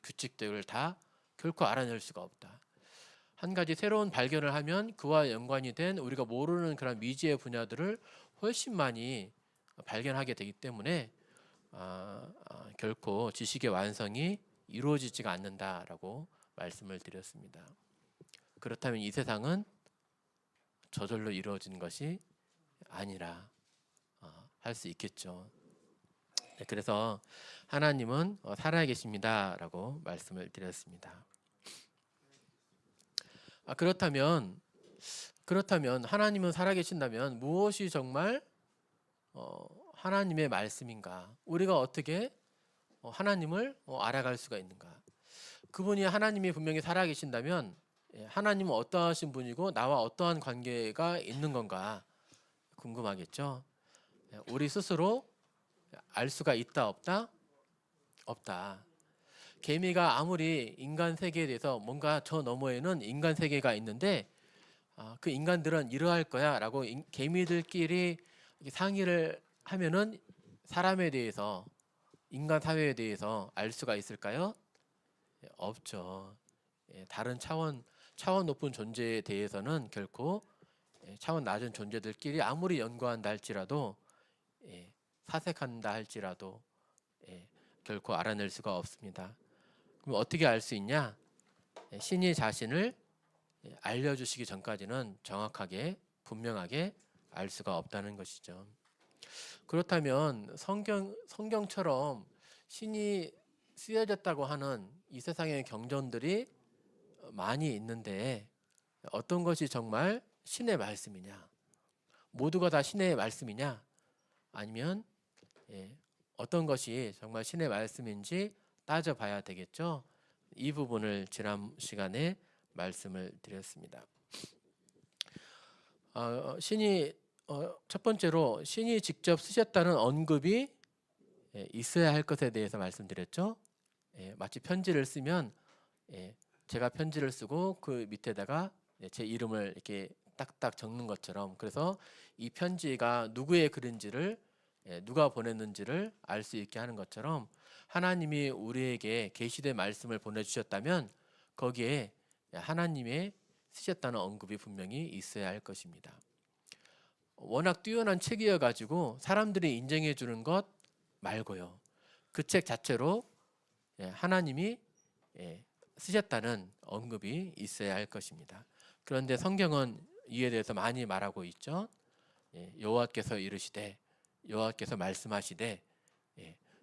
규칙들을 다 결코 알아낼 수가 없다. 한 가지 새로운 발견을 하면 그와 연관이 된 우리가 모르는 그런 미지의 분야들을 훨씬 많이 발견하게 되기 때문에 결코 지식의 완성이 이루어지지가 않는다라고 말씀을 드렸습니다. 그렇다면 이 세상은 저절로 이루어진 것이 아니라 할 수 있겠죠. 네, 그래서 하나님은 살아계십니다라고 말씀을 드렸습니다. 그렇다면 하나님은 살아계신다면 무엇이 정말 하나님의 말씀인가? 우리가 어떻게 하나님을 알아갈 수가 있는가? 그분이 하나님이 분명히 살아계신다면 하나님은 어떠하신 분이고 나와 어떠한 관계가 있는 건가 궁금하겠죠? 우리 스스로 알 수가 있다 없다? 없다. 개미가 아무리 인간 세계에 대해서 뭔가 저 너머에는 인간 세계가 있는데 그 인간들은 이러할 거야 라고 개미들끼리 상의를 하면은 사람에 대해서 인간 사회에 대해서 알 수가 있을까요? 없죠. 다른 차원 높은 존재에 대해서는 결코 차원 낮은 존재들끼리 아무리 연구한다 할지라도 사색한다 할지라도 결코 알아낼 수가 없습니다. 그럼 어떻게 알 수 있냐? 신이 자신을 알려주시기 전까지는 정확하게 분명하게 알 수가 없다는 것이죠. 그렇다면 성경처럼 신이 쓰여졌다고 하는 이 세상의 경전들이 많이 있는데 어떤 것이 정말 신의 말씀이냐? 모두가 다 신의 말씀이냐? 아니면 어떤 것이 정말 신의 말씀인지 따져봐야 되겠죠. 이 부분을 지난 시간에 말씀을 드렸습니다. 신이 첫 번째로 신이 직접 쓰셨다는 언급이 있어야 할 것에 대해서 말씀드렸죠. 마치 편지를 쓰면 제가 편지를 쓰고 그 밑에다가 제 이름을 이렇게 딱딱 적는 것처럼, 그래서 이 편지가 누구의 글인지를 누가 보냈는지를 알 수 있게 하는 것처럼 하나님이 우리에게 계시된 말씀을 보내주셨다면 거기에 하나님의 쓰셨다는 언급이 분명히 있어야 할 것입니다. 워낙 뛰어난 책이어 가지고 사람들이 인정해 주는 것 말고요, 그 책 자체로 하나님이 쓰셨다는 언급이 있어야 할 것입니다. 그런데 성경은 이에 대해서 많이 말하고 있죠. 여호와께서 이르시되, 여호와께서 말씀하시되,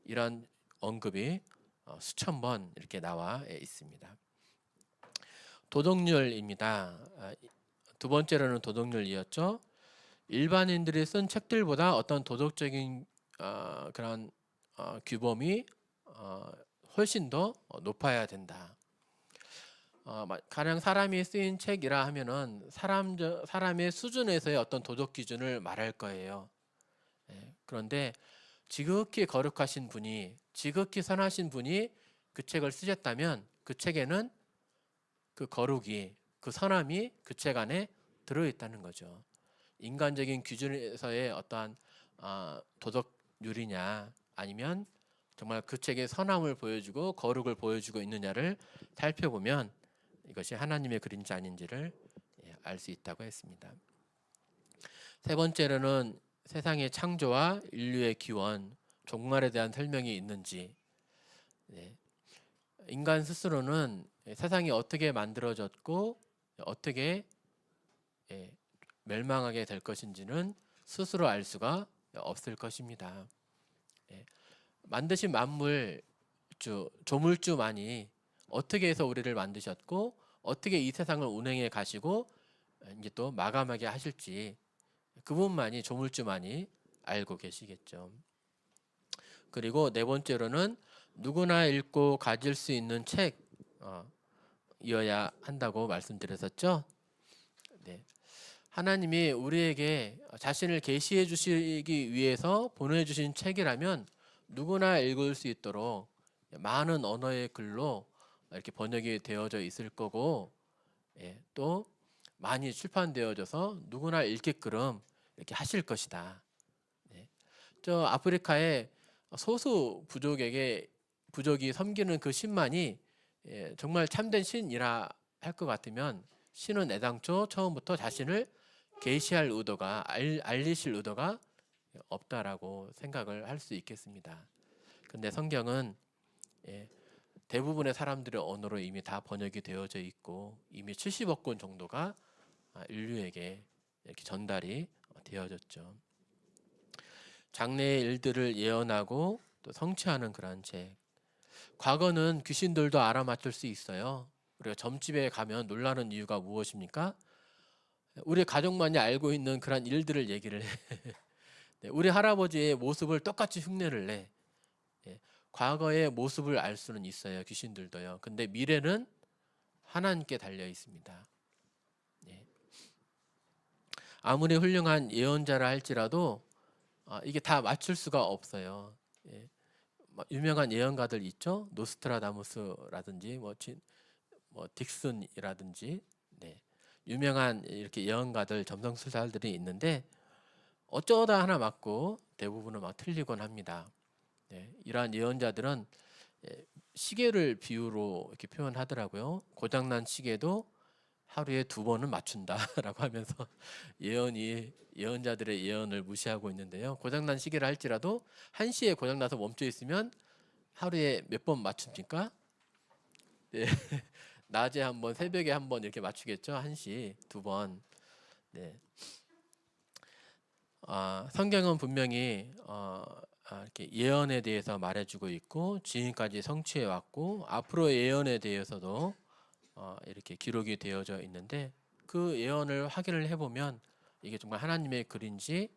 이런 언급이 수천 번 이렇게 나와 있습니다. 도덕률입니다. 두 번째로는 도덕률이었죠. 일반인들이 쓴 책들보다 어떤 도덕적인 그런 규범이 훨씬 더 높아야 된다. 가령 사람이 쓰인 책이라 하면은 사람의 수준에서의 어떤 도덕 기준을 말할 거예요. 그런데 지극히 거룩하신 분이, 지극히 선하신 분이 그 책을 쓰셨다면 그 책에는 그 거룩이, 그 선함이 그 책 안에 들어있다는 거죠. 인간적인 기준에서의 어떠한 도덕률이냐, 아니면 정말 그 책의 선함을 보여주고 거룩을 보여주고 있느냐를 살펴보면 이것이 하나님의 글인지 아닌지를 알 수 있다고 했습니다. 세 번째로는 세상의 창조와 인류의 기원, 종말에 대한 설명이 있는지. 인간 스스로는 세상이 어떻게 만들어졌고 어떻게 멸망하게 될 것인지는 스스로 알 수가 없을 것입니다. 만드신 만물주, 조물주만이 어떻게 해서 우리를 만드셨고 어떻게 이 세상을 운행해 가시고 이제 또 마감하게 하실지 그분만이, 조물주만이 알고 계시겠죠. 그리고 네 번째로는 누구나 읽고 가질 수 있는 책이어야 한다고 말씀드렸었죠. 하나님이 우리에게 자신을 계시해 주시기 위해서 보내주신 책이라면 누구나 읽을 수 있도록 많은 언어의 글로 이렇게 번역이 되어져 있을 거고, 또 많이 출판되어져서 누구나 읽게끔 이렇게 하실 것이다. 저 아프리카의 소수 부족에게 부족이 섬기는 그 신만이 정말 참된 신이라 할 것 같으면 신은 애당초 처음부터 자신을 계시할 의도가 알리실 의도가 없다라고 생각을 할 수 있겠습니다. 근데 성경은 대부분의 사람들의 언어로 이미 다 번역이 되어져 있고 이미 70억 권 정도가 인류에게 이렇게 전달이 되어졌죠. 장래의 일들을 예언하고 또 성취하는 그런 책. 과거는 귀신들도 알아맞힐 수 있어요. 우리가 점집에 가면 놀라는 이유가 무엇입니까? 우리 가족만이 알고 있는 그런 일들을 얘기를 해. 우리 할아버지의 모습을 똑같이 흉내를 내. 과거의 모습을 알 수는 있어요. 귀신들도요. 근데 미래는 하나님께 달려 있습니다. 아무리 훌륭한 예언자라 할지라도 이게 다 맞출 수가 없어요. 유명한 예언가들 있죠. 노스트라다무스라든지 뭐 딕슨이라든지 유명한 이렇게 예언가들 점성술사들이 있는데 어쩌다 하나 맞고 대부분은 막 틀리곤 합니다. 이러한 예언자들은 시계를 비유로 이렇게 표현하더라고요. 고장난 시계도 하루에 2번은 맞춘다라고 하면서 예언자들의 예언을 무시하고 있는데요. 고장난 시계를 할지라도 1시에 고장나서 멈춰 있으면 하루에 몇 번 맞춥니까? 낮에 한 번, 새벽에 한 번 이렇게 맞추겠죠. 1시 2번. 성경은 분명히 이렇게 예언에 대해서 말해주고 있고 지금까지 성취해 왔고 앞으로 예언에 대해서도 이렇게 기록이 되어져 있는데 그 예언을 확인을 해보면 이게 정말 하나님의 글인지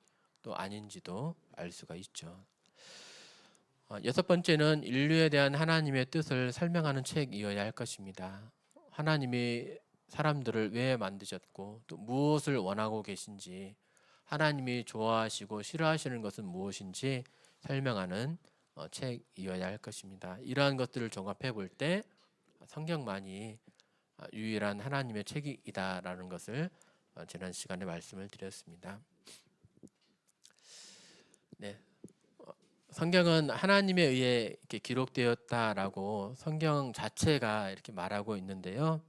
또 아닌지도 알 수가 있죠. 6번째는 인류에 대한 하나님의 뜻을 설명하는 책이어야 할 것입니다. 하나님이 사람들을 왜 만드셨고 또 무엇을 원하고 계신지 하나님이 좋아하시고 싫어하시는 것은 무엇인지 설명하는 책이어야 할 것입니다. 이러한 것들을 종합해 볼 때 성경만이 유일한 하나님의 책이다라는 것을 지난 시간에 말씀을 드렸습니다. 성경은 하나님에 의해 이렇게 기록되었다라고 성경 자체가 이렇게 말하고 있는데요.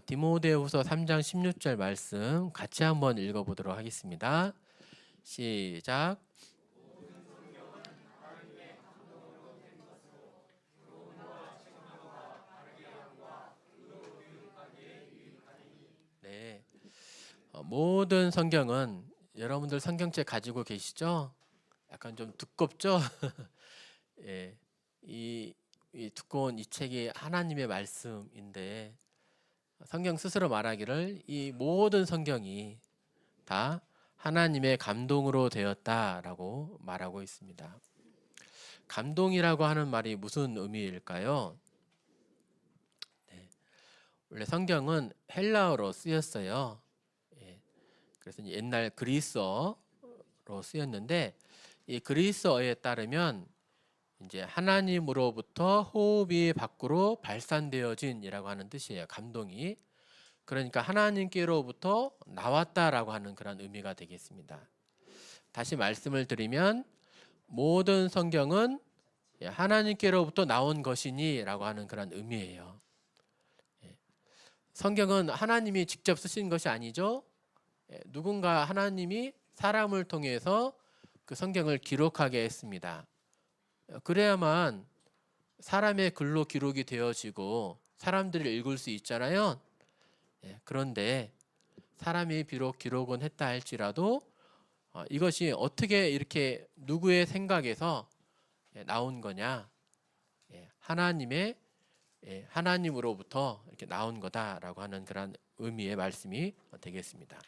디모데후서 3장 16절 말씀 같이 한번 읽어보도록 하겠습니다. 시작. 네, 모든 성경은 여러분들 성경책 가지고 계시죠? 약간 좀 두껍죠? 이 두꺼운 이 책이 하나님의 말씀인데 성경 스스로 말하기를 이 모든 성경이 다 하나님의 감동으로 되었다라고 말하고 있습니다. 감동이라고 하는 말이 무슨 의미일까요? 원래 성경은 헬라어로 쓰였어요. 그래서 옛날 그리스어로 쓰였는데 이 그리스어에 따르면 이제 하나님으로부터 호흡이 밖으로 발산되어진이라고 하는 뜻이에요. 감동이. 그러니까 하나님께로부터 나왔다라고 하는 그런 의미가 되겠습니다. 다시 말씀을 드리면 모든 성경은 하나님께로부터 나온 것이니라고 하는 그런 의미예요. 성경은 하나님이 직접 쓰신 것이 아니죠. 누군가 하나님이 사람을 통해서 그 성경을 기록하게 했습니다. 그래야만 사람의 글로 기록이 되어지고 사람들이 읽을 수 있잖아요. 그런데 사람이 비록 기록은 했다 할지라도 이것이 어떻게 이렇게 누구의 생각에서 나온 거냐? 하나님으로부터 이렇게 나온 거다라고 하는 그런 의미의 말씀이 되겠습니다.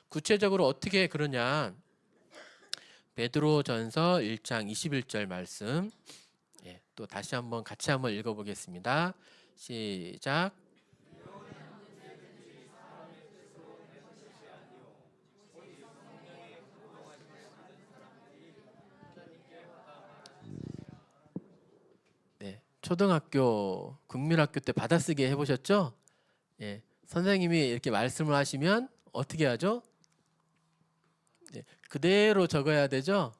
구체적으로 어떻게 그러냐? 베드로전서 1장 21절 말씀 또 다시 한번 같이 한번 읽어보겠습니다. 시작. 초등학교 국민학교 때 받아쓰기 해보셨죠? 선생님이 이렇게 말씀을 하시면 어떻게 하죠? 그대로 적어야 되죠.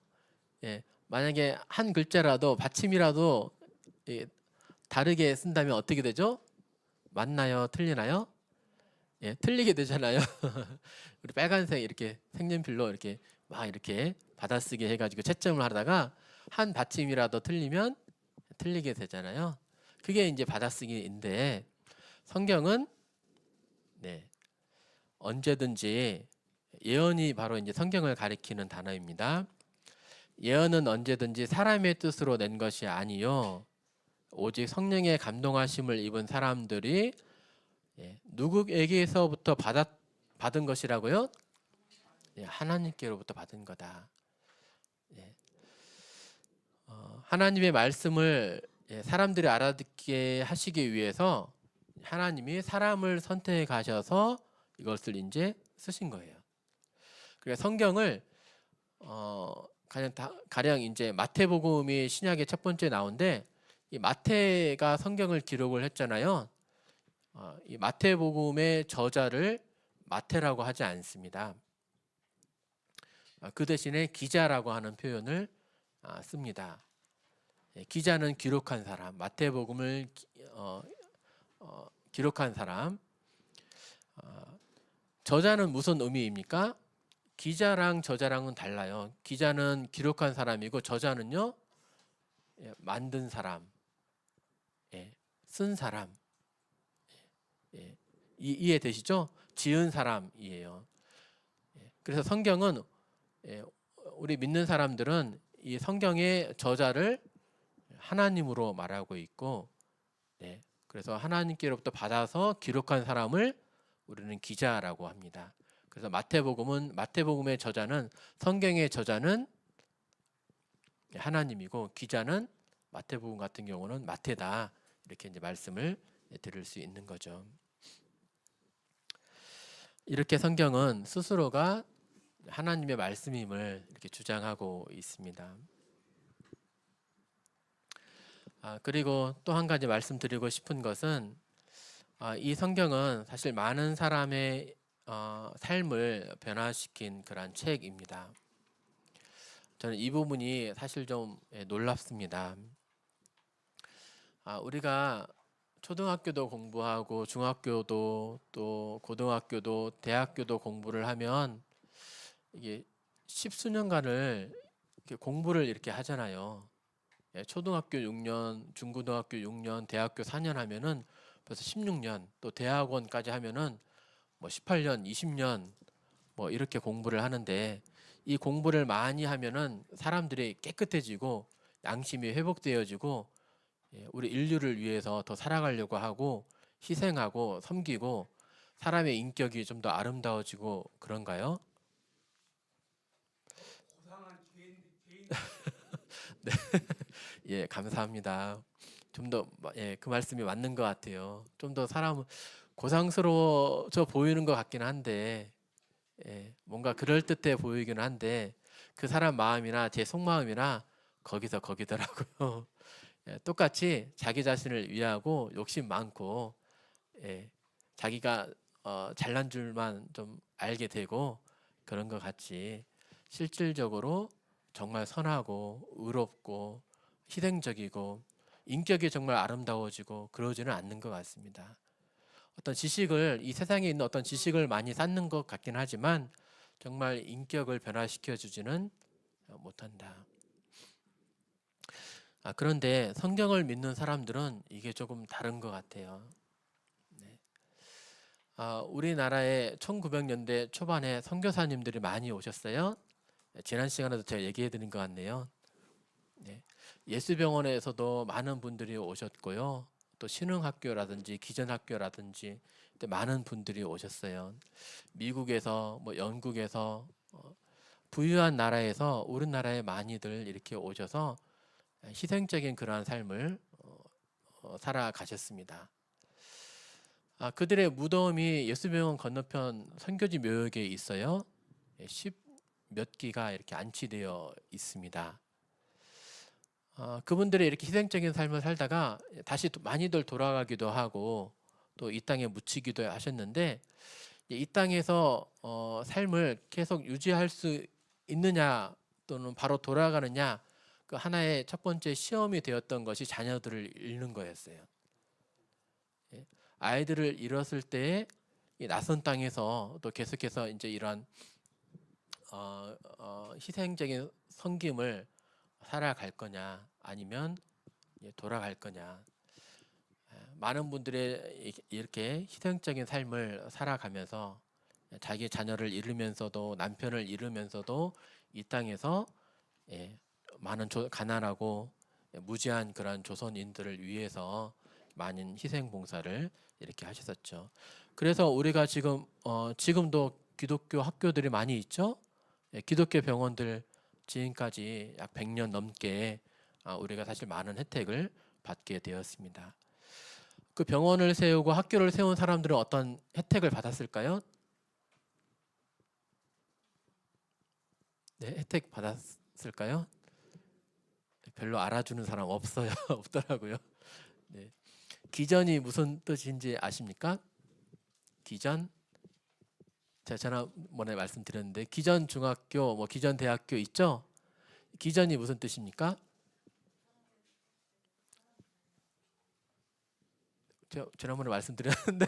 만약에 한 글자라도 받침이라도 예, 다르게 쓴다면 어떻게 되죠? 맞나요? 틀리나요? 예, 틀리게 되잖아요. 우리 빨간색 이렇게 색연필로 이렇게 막 이렇게 받아쓰기 해가지고 채점을 하다가 한 받침이라도 틀리면 틀리게 되잖아요. 그게 이제 받아쓰기인데 성경은 네, 언제든지 예언이 바로 이제 성경을 가리키는 단어입니다. 예언은 언제든지 사람의 뜻으로 낸 것이 아니요 오직 성령의 감동하심을 입은 사람들이 누구에게서부터 받은 것이라고요? 하나님께로부터 받은 거다. 하나님의 말씀을 사람들이 알아듣게 하시기 위해서 하나님이 사람을 선택해 가셔서 이것을 이제 쓰신 거예요. 그래서 성경을 가령 이제 마태복음이 신약의 첫 번째 나오는데 이 마태가 성경을 기록을 했잖아요. 이 마태복음의 저자를 마태라고 하지 않습니다. 그 대신에 기자라고 하는 표현을 씁니다. 기자는 기록한 사람, 마태복음을 기록한 사람. 저자는 무슨 의미입니까? 기자랑 저자랑은 달라요. 기자는 기록한 사람이고 저자는요 만든 사람, 쓴 사람. 이해되시죠? 지은 사람이에요. 그래서 성경은 우리 믿는 사람들은 이 성경의 저자를 하나님으로 말하고 있고, 그래서 하나님께로부터 받아서 기록한 사람을 우리는 기자라고 합니다. 그래서 마태복음의 저자는 성경의 저자는 하나님이고 기자는 마태복음 같은 경우는 마태다 이렇게 이제 말씀을 드릴 수 있는 거죠. 이렇게 성경은 스스로가 하나님의 말씀임을 이렇게 주장하고 있습니다. 그리고 또 한 가지 말씀드리고 싶은 것은 이 성경은 사실 많은 사람의 삶을 변화시킨 그런 책입니다. 저는 이 부분이 사실 좀 놀랍습니다. 우리가 초등학교도 공부하고 중학교도 또 고등학교도 대학교도 공부를 하면 이게 십수년간을 이렇게 공부를 이렇게 하잖아요. 초등학교 6년, 중고등학교 6년, 대학교 4년 하면은 벌써 16년, 또 대학원까지 하면은 뭐 18년, 20년 뭐 이렇게 공부를 하는데 이 공부를 많이 하면은 사람들이 깨끗해지고 양심이 회복되어지고 우리 인류를 위해서 더 살아가려고 하고 희생하고 섬기고 사람의 인격이 좀 더 아름다워지고 그런가요? 네. 예, 감사합니다. 좀 더 그 말씀이 맞는 것 같아요. 좀 더 사람은 고상스러워져 보이는 것 같긴 한데 뭔가 그럴듯해 보이기는 한데 그 사람 마음이나 제 속마음이나 거기서 거기더라고요. 똑같이 자기 자신을 위하고 욕심 많고 자기가 잘난 줄만 좀 알게 되고 그런 것 같이 실질적으로 정말 선하고 의롭고 희생적이고 인격이 정말 아름다워지고 그러지는 않는 것 같습니다. 어떤 지식을 이 세상에 있는 어떤 지식을 많이 쌓는 것 같긴 하지만 정말 인격을 변화시켜 주지는 못한다. 그런데 성경을 믿는 사람들은 이게 조금 다른 것 같아요. 우리나라에 1900년대 초반에 선교사님들이 많이 오셨어요. 지난 시간에도 제가 얘기해 드린 것 같네요. 예수병원에서도 많은 분들이 오셨고요. 또 신흥학교라든지 기전학교라든지 많은 분들이 오셨어요. 미국에서 뭐 영국에서 부유한 나라에서 우리나라에 많이들 이렇게 오셔서 희생적인 그러한 삶을 살아가셨습니다. 그들의 무덤이 예수병원 건너편 선교지 묘역에 있어요. 10몇 기가 이렇게 안치되어 있습니다. 그분들이 이렇게 희생적인 삶을 살다가 다시 많이들 돌아가기도 하고 또 이 땅에 묻히기도 하셨는데 이 땅에서 삶을 계속 유지할 수 있느냐 또는 바로 돌아가느냐 그 하나의 첫 번째 시험이 되었던 것이 자녀들을 잃는 거였어요. 예, 아이들을 잃었을 때 이 낯선 땅에서 또 계속해서 이제 이러한 희생적인 섬김을 살아갈 거냐 아니면 돌아갈 거냐. 많은 분들의 이렇게 희생적인 삶을 살아가면서 자기 자녀를 잃으면서도 남편을 잃으면서도 이 땅에서 많은 가난하고 무지한 그런 조선인들을 위해서 많은 희생 봉사를 이렇게 하셨었죠. 그래서 우리가 지금도 기독교 학교들이 많이 있죠. 기독교 병원들 지금까지 약 100년 넘게 우리가 사실 많은 혜택을 받게 되었습니다. 그 병원을 세우고 학교를 세운 사람들은 어떤 혜택을 받았을까요? 네, 혜택 받았을까요? 별로 알아주는 사람 없어요. 없더라고요. 네. 기전이 무슨 뜻인지 아십니까? 기전? 제가 지난번에 말씀드렸는데 기전 중학교, 기전 대학교 있죠? 기전이 무슨 뜻입니까? 제가 지난번에 말씀드렸는데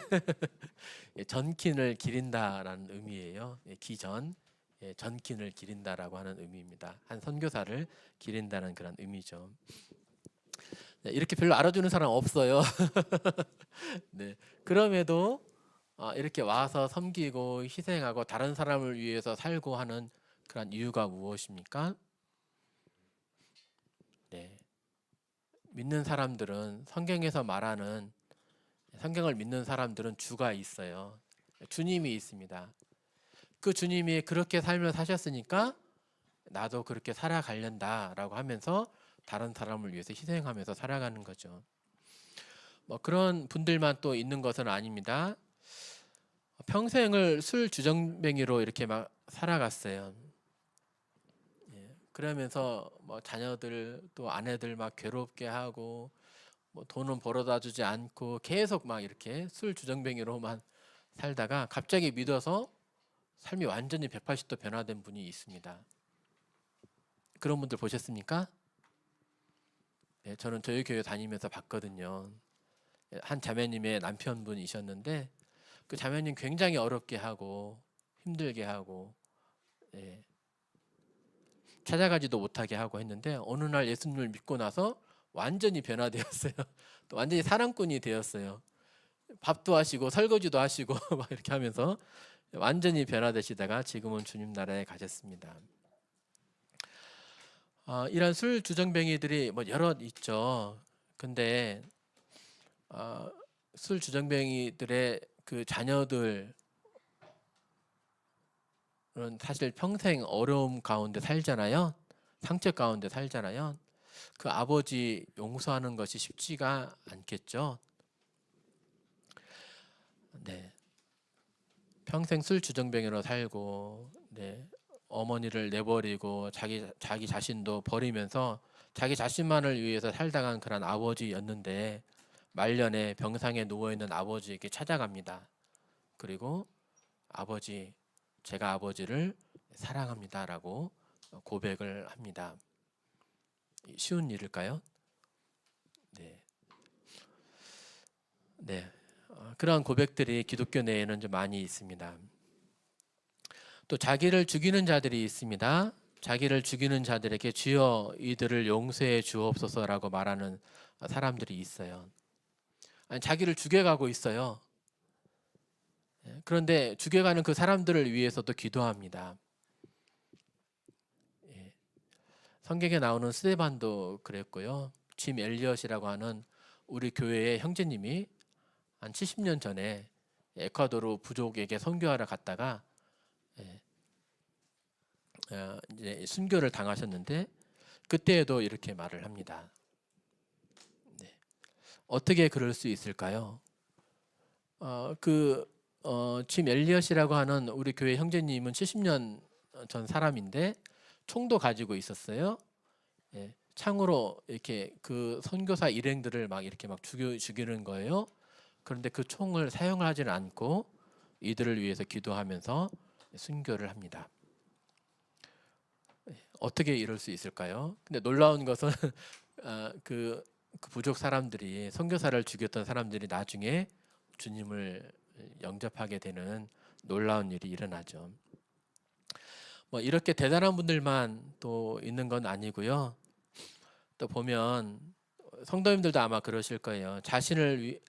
전킨을 기린다라는 의미예요. 기전, 전킨을 기린다라고 하는 의미입니다. 한 선교사를 기린다는 그런 의미죠. 네, 이렇게 별로 알아주는 사람 없어요. 네, 그럼에도 이렇게 와서 섬기고 희생하고 다른 사람을 위해서 살고 하는 그런 이유가 무엇입니까? 네, 믿는 사람들은 성경을 믿는 사람들은 주가 있어요. 주님이 있습니다. 그 주님이 그렇게 삶을 사셨으니까 나도 그렇게 살아가련다라고 하면서 다른 사람을 위해서 희생하면서 살아가는 거죠. 그런 분들만 또 있는 것은 아닙니다. 평생을 술 주정뱅이로 이렇게 막 살아갔어요. 그러면서 자녀들 또 아내들 막 괴롭게 하고 돈은 벌어다 주지 않고 계속 막 이렇게 술 주정뱅이로만 살다가 갑자기 믿어서 삶이 완전히 180도 변화된 분이 있습니다. 그런 분들 보셨습니까? 네, 저는 저희 교회 다니면서 봤거든요. 한 자매님의 남편분이셨는데 그 자매님 굉장히 어렵게 하고 힘들게 하고 찾아가지도 못하게 하고 했는데 어느 날 예수님을 믿고 나서 완전히 변화되었어요. 또 완전히 사랑꾼이 되었어요. 밥도 하시고 설거지도 하시고 막 이렇게 하면서 완전히 변화되시다가 지금은 주님 나라에 가셨습니다. 이런 술 주정뱅이들이 여럿 있죠. 근데 술 주정뱅이들의 그 자녀들은 사실 평생 어려움 가운데 살잖아요. 상처 가운데 살잖아요. 그 아버지 용서하는 것이 쉽지가 않겠죠. 네. 평생 술 주정뱅이로 살고, 어머니를 내버리고 자기 자신도 버리면서 자기 자신만을 위해서 살다간 그런 아버지였는데 말년에 병상에 누워 있는 아버지에게 찾아갑니다. 그리고 아버지, 제가 아버지를 사랑합니다라고 고백을 합니다. 쉬운 일일까요? 네. 네. 그러한 고백들이 기독교 내에는 좀 많이 있습니다. 또 자기를 죽이는 자들이 있습니다. 자기를 죽이는 자들에게 주여 이들을 용서해 주옵소서라고 말하는 사람들이 있어요. 아니, 자기를 죽여가고 있어요. 그런데 죽여가는 그 사람들을 위해서도 기도합니다. 성경에 나오는 스데반도 그랬고요. 짐 엘리엇이라고 하는 우리 교회의 형제님이 한 70년 전에 에콰도르 부족에게 선교하러 갔다가 이제 순교를 당하셨는데 그때에도 이렇게 말을 합니다. 어떻게 그럴 수 있을까요? 짐 엘리엇이라고 하는 우리 교회 형제님은 70년 전 사람인데 총도 가지고 있었어요. 창으로 이렇게 그 선교사 일행들을 막 이렇게 막 죽이는 거예요. 그런데 그 총을 사용을 하지는 않고 이들을 위해서 기도하면서 순교를 합니다. 어떻게 이럴 수 있을까요? 근데 놀라운 것은 그 부족 사람들이, 선교사를 죽였던 사람들이 나중에 주님을 영접하게 되는 놀라운 일이 일어나죠. 뭐 이렇게 대단한 분들만 또 있는 건 아니고요. 또 보면 성도님들도 아마 그러실 거예요. 자신을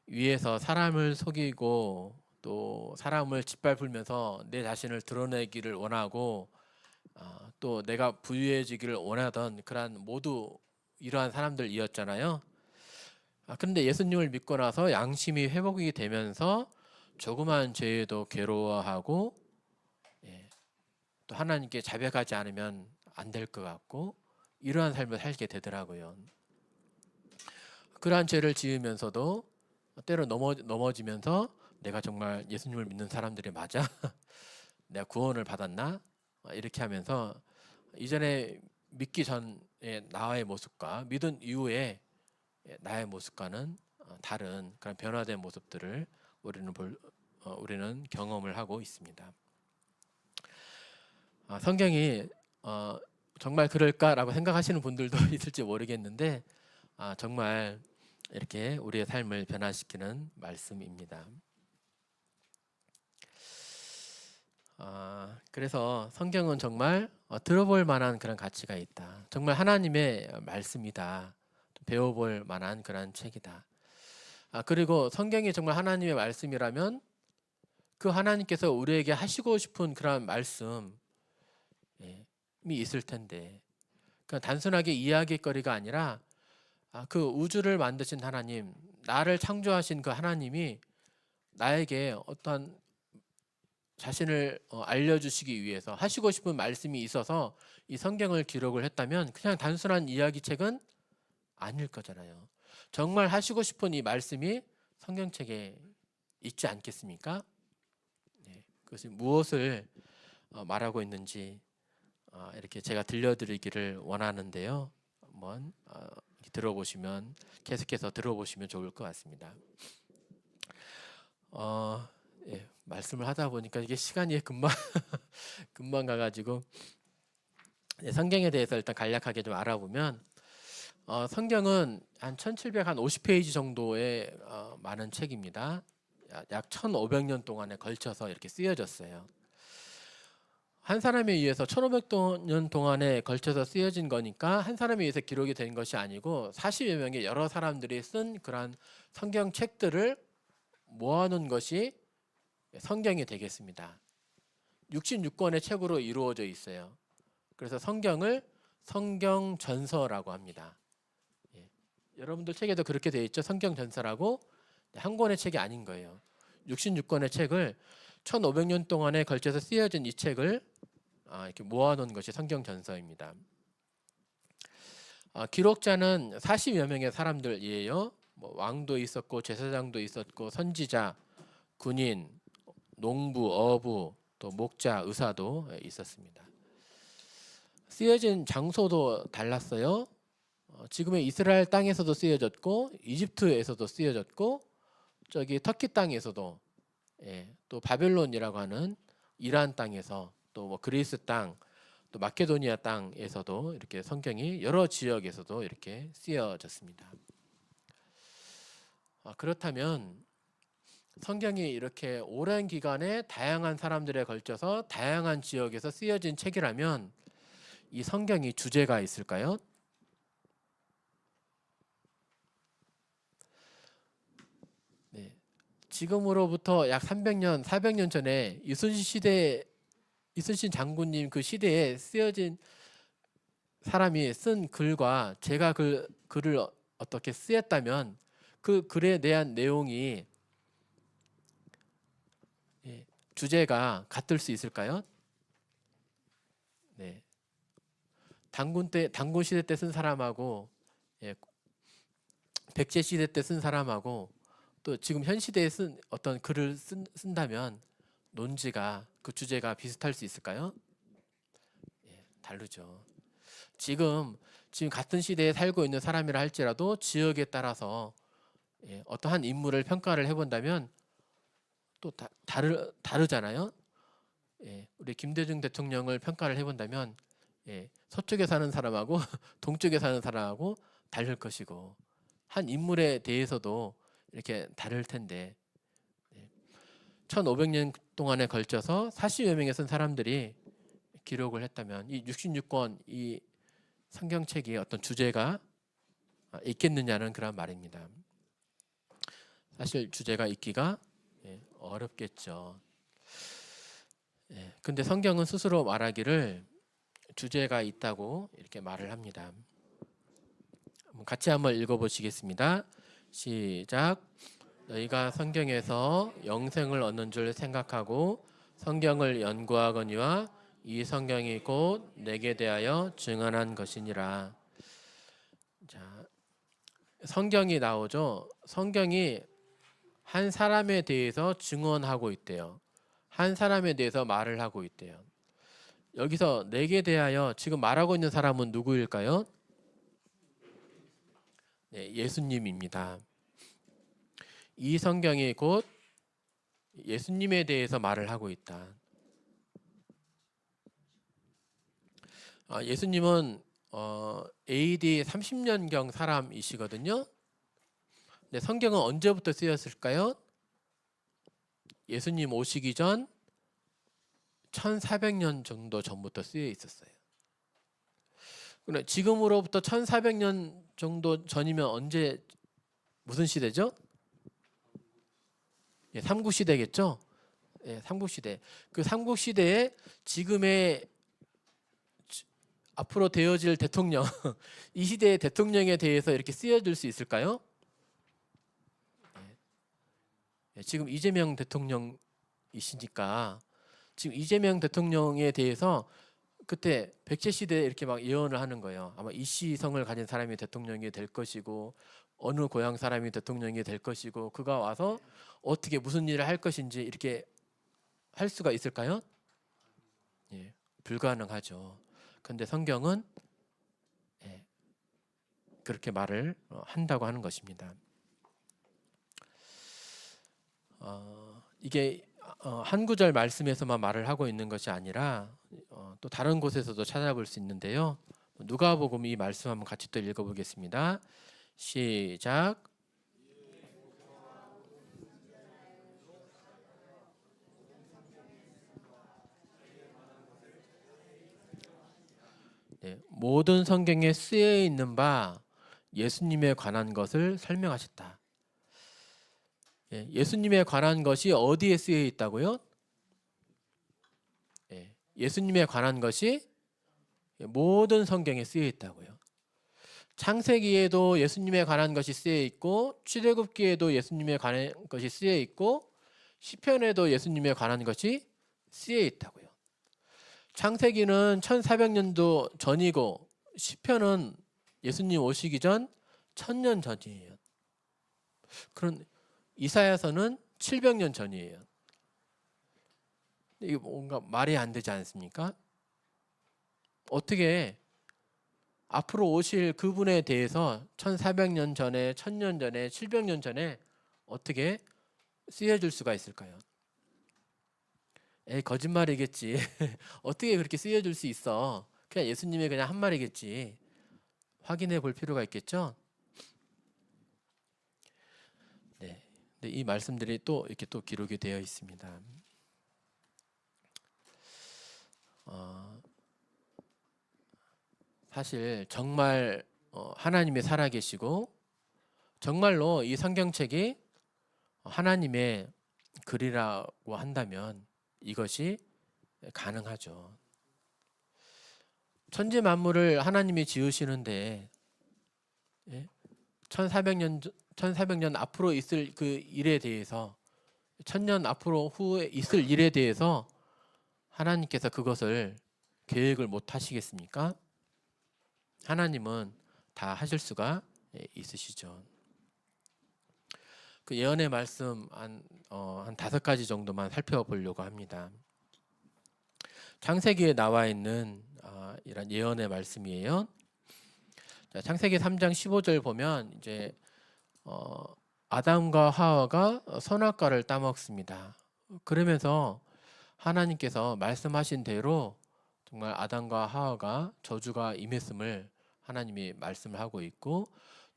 위해서 사람을 속이고 또 사람을 짓밟으면서 내 자신을 드러내기를 원하고 또 내가 부유해지기를 원하던 그러한 모두 이러한 사람들이었잖아요. 그런데 예수님을 믿고 나서 양심이 회복이 되면서 조그만 죄에도 괴로워하고 또 하나님께 자백하지 않으면 안 될 것 같고 이러한 삶을 살게 되더라고요. 그러한 죄를 지으면서도 때로 넘어지면서 내가 정말 예수님을 믿는 사람들이 맞아? 내가 구원을 받았나? 이렇게 하면서 이전에 믿기 전에 나의 모습과 믿은 이후에 나의 모습과는 다른 그런 변화된 모습들을 우리는 경험을 하고 있습니다. 성경이 정말 그럴까라고 생각하시는 분들도 있을지 모르겠는데 정말 이렇게 우리의 삶을 변화시키는 말씀입니다. 그래서 성경은 정말 들어볼 만한 그런 가치가 있다. 정말 하나님의 말씀이다. 배워볼 만한 그런 책이다. 그리고 성경이 정말 하나님의 말씀이라면 그 하나님께서 우리에게 하시고 싶은 그런 말씀이 있을 텐데, 그러니까 단순하게 이야기거리가 아니라 그 우주를 만드신 하나님, 나를 창조하신 그 하나님이 나에게 어떤 자신을 알려주시기 위해서 하시고 싶은 말씀이 있어서 이 성경을 기록을 했다면 그냥 단순한 이야기책은 아닐 거잖아요. 정말 하시고 싶은 이 말씀이 성경책에 있지 않겠습니까? 그것이 무엇을 말하고 있는지 이렇게 제가 들려드리기를 원하는데요. 한번 계속해서 들어보시면 좋을 것 같습니다. 말씀을 하다 보니까 이게 시간이 금방 가가지고 성경에 대해서 일단 간략하게 좀 알아보면 성경은 한 1750페이지 정도의 많은 책입니다. 약 1500년 동안에 걸쳐서 이렇게 쓰여졌어요. 한 사람에 의해서 1500년 동안에 걸쳐서 쓰여진 거니까 한 사람에 의해서 기록이 된 것이 아니고 40여 명의 여러 사람들이 쓴 그러한 성경 책들을 모아놓은 것이 성경이 되겠습니다. 66권의 책으로 이루어져 있어요. 그래서 성경을 성경전서라고 합니다. 여러분들 책에도 그렇게 되어 있죠. 성경전서라고. 한 권의 책이 아닌 거예요. 66권의 책을 1500년 동안에 걸쳐서 쓰여진 이 책을 이렇게 모아놓은 것이 성경전서입니다. 기록자는 40여 명의 사람들이에요. 왕도 있었고 제사장도 있었고 선지자, 군인, 농부, 어부, 또 목자, 의사도 있었습니다. 쓰여진 장소도 달랐어요. 지금의 이스라엘 땅에서도 쓰여졌고 이집트에서도 쓰여졌고 저기 터키 땅에서도 또 바벨론이라고 하는 이란 땅에서 또 그리스 땅, 또 마케도니아 땅에서도 이렇게 성경이 여러 지역에서도 이렇게 쓰여졌습니다. 그렇다면 성경이 이렇게 오랜 기간에 다양한 사람들에 걸쳐서 다양한 지역에서 쓰여진 책이라면 이 성경이 주제가 있을까요? 네. 지금으로부터 약 300년, 400년 전에 이순신 장군님 그 시대에 쓰여진 사람이 쓴 글과 제가 그 글을 어떻게 쓰였다면 그 글에 대한 내용이 주제가 같을 수 있을까요? 네. 단군 시대 때 쓴 사람하고 백제 시대 때 쓴 사람하고 또 지금 현 시대에 쓴 어떤 글을 쓴다면 논지가 그 주제가 비슷할 수 있을까요? 다르죠. 지금 같은 시대에 살고 있는 사람이라 할지라도 지역에 따라서 어떠한 인물을 평가를 해본다면 또 다르잖아요. 우리 김대중 대통령을 평가를 해본다면 서쪽에 사는 사람하고 동쪽에 사는 사람하고 다를 것이고 한 인물에 대해서도 이렇게 다를 텐데 1500년 동안에 걸쳐서 40여 명의 쓴 사람들이 기록을 했다면 이 66권 이 성경책이 어떤 주제가 있겠느냐는 그런 말입니다. 사실 주제가 있기가 어렵겠죠. 근데 성경은 스스로 말하기를 주제가 있다고 이렇게 말을 합니다. 같이 한번 읽어보시겠습니다. 시작. 너희가 성경에서 영생을 얻는 줄 생각하고 성경을 연구하거니와 이 성경이 곧 내게 대하여 증언한 것이니라. 자, 성경이 나오죠. 성경이 한 사람에 대해서 증언하고 있대요. 한 사람에 대해서 말을 하고 있대요. 여기서 내게 대하여 지금 말하고 있는 사람은 누구일까요? 예수님입니다. 이 성경이 곧 예수님에 대해서 말을 하고 있다. 예수님은 AD 30년경 사람이시거든요. 근데 성경은 언제부터 쓰였을까요? 예수님 오시기 전 1400년 정도 전부터 쓰여 있었어요. 근데 지금으로부터 1400년 정도 전이면 언제 무슨 시대죠? 삼국시대겠죠? 삼국시대. 그 삼국시대에 지금의 앞으로 되어질 대통령 이 시대의 대통령에 대해서 이렇게 쓰여질 수 있을까요? 지금 이재명 대통령이시니까 지금 이재명 대통령에 대해서 그때 백제 시대에 이렇게 막 예언을 하는 거예요. 아마 이씨성을 가진 사람이 대통령이 될 것이고 어느 고향 사람이 대통령이 될 것이고 그가 와서 어떻게 무슨 일을 할 것인지 이렇게 할 수가 있을까요? 불가능하죠. 그런데 성경은 그렇게 말을 한다고 하는 것입니다. 이게 한 구절 말씀에서만 말을 하고 있는 것이 아니라 또 다른 곳에서도 찾아볼 수 있는데요. 누가복음 이 말씀 한번 같이 또 읽어보겠습니다. 시작. 모든 성경에 쓰여 있는 바 예수님에 관한 것을 설명하셨다. 예수님에 관한 것이 어디에 쓰여 있다고요? 예수님에 관한 것이 모든 성경에 쓰여 있다고요. 창세기에도 예수님에 관한 것이 쓰여 있고 출애굽기에도 예수님에 관한 것이 쓰여 있고 시편에도 예수님에 관한 것이 쓰여 있다고요. 창세기는 1400년도 전이고 시편은 예수님 오시기 전 1000년 전이에요. 그런 이사야서는 700년 전이에요. 이게 뭔가 말이 안 되지 않습니까? 어떻게 앞으로 오실 그분에 대해서 1400년 전에 1000년 전에 700년 전에 어떻게 쓰여줄 수가 있을까요? 거짓말이겠지. 어떻게 그렇게 쓰여줄 수 있어? 그냥 예수님의 그냥 한 말이겠지. 확인해 볼 필요가 있겠죠? 네. 근데 이 말씀들이 또 이렇게 또 기록이 되어 있습니다. 사실 정말 하나님이 살아계시고 정말로 이 성경책이 하나님의 글이라고 한다면 이것이 가능하죠. 천지 만물을 하나님이 지으시는데 1400년 앞으로 있을 그 일에 대해서 1000년 앞으로 후에 있을 일에 대해서 하나님께서 그것을 계획을 못 하시겠습니까? 하나님은 다 하실 수가 있으시죠. 그 예언의 말씀 한 5가지 정도만 살펴보려고 합니다. 창세기에 나와 있는 이런 예언의 말씀이에요. 자, 창세기 3장 15절 보면 이제 아담과 하와가 선악과를 따먹습니다. 그러면서 하나님께서 말씀하신 대로 정말 아담과 하와가 저주가 임했음을 하나님이 말씀을 하고 있고,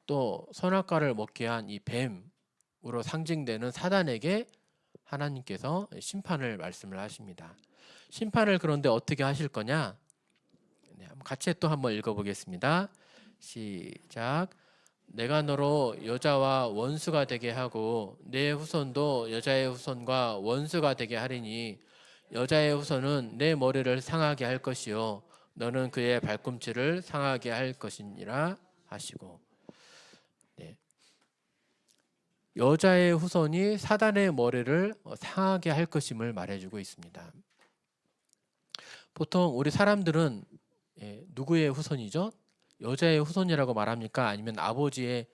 또 선악과를 먹게 한 이 뱀으로 상징되는 사단에게 하나님께서 심판을 말씀을 하십니다. 심판을 그런데 어떻게 하실 거냐? 네, 같이 또 한번 읽어보겠습니다. 시작. 내가 너로 여자와 원수가 되게 하고 내 후손도 여자의 후손과 원수가 되게 하리니 여자의 후손은 내 머리를 상하게 할 것이요 너는 그의 발꿈치를 상하게 할 것이니라 하시고, 네. 여자의 후손이 사단의 머리를 상하게 할 것임을 말해주고 있습니다. 보통 우리 사람들은 누구의 후손이죠? 여자의 후손이라고 말합니까? 아니면 아버지의